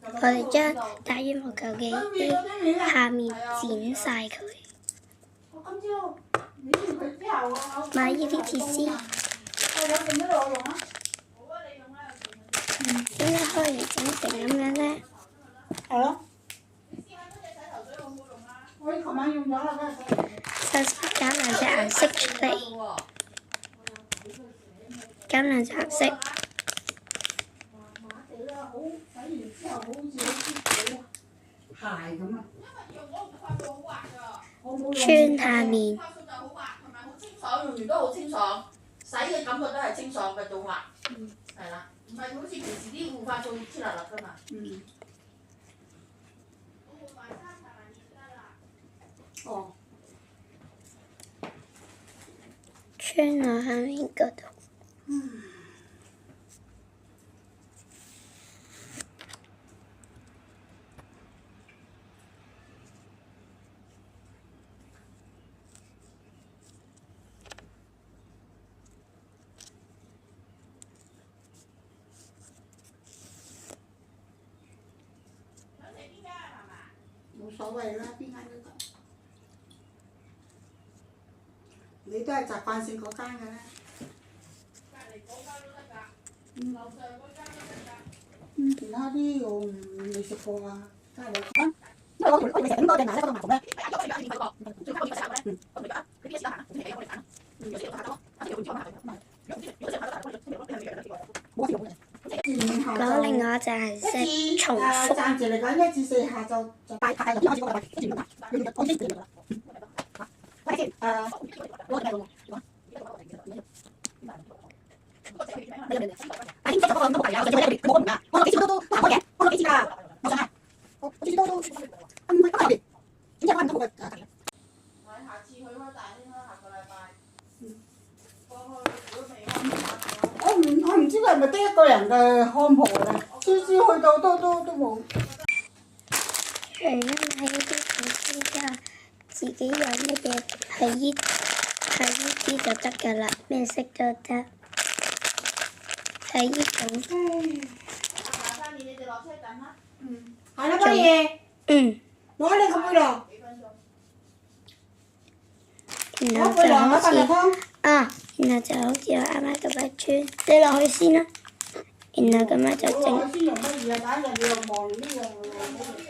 我哋將打羽毛球嘅啲下面剪晒佢，買呢啲鐵絲，點解可以整成咁樣咧？係咯。我琴晚用咗啦，首先揀兩隻顏色出嚟，揀兩隻顏色。穿下面。用完都好清爽，洗嘅感覺都係清爽嘅做法。係啦，唔係好似平時啲護髮素黐立立㗎嘛。哦。穿落下面嗰度。冇所謂啦，邊間都得。你都係習慣性嗰間嘅啦。隔離嗰間都得㗎，樓上嗰間都得㗎。其他啲我未食過啊，真係冇。因為我咪成日咁多隻牙咧，嗰度牙痛咧。攞另外一隻顏色重複。暫時嚟講1至4下就大太就開始嗰個跟住咁我先啦。喂先，攞咩喎？大天色就嗰個咁大啊！我仲要冇門㗎，我幾次都行開嘅，我攞幾次㗎，我想係，我次次都唔係咁入邊，點解揾唔到我嘅？我下次去開大興啦，下個禮拜。過去如果未開，我唔知佢係咪得一個人嘅看鋪咧？次次去到都冇。因為呢啲粉絲家自己有乜嘢係呢啲就得㗎啦，咩色都得。係呢種。阿你哋落車等啦。係啦，乜嘢？攞你個背囊。然後就好似然後就好似我啱啱咁樣穿，你落去先啦。然後咁樣就整。我先用乜嘢？等陣你又望呢樣喎。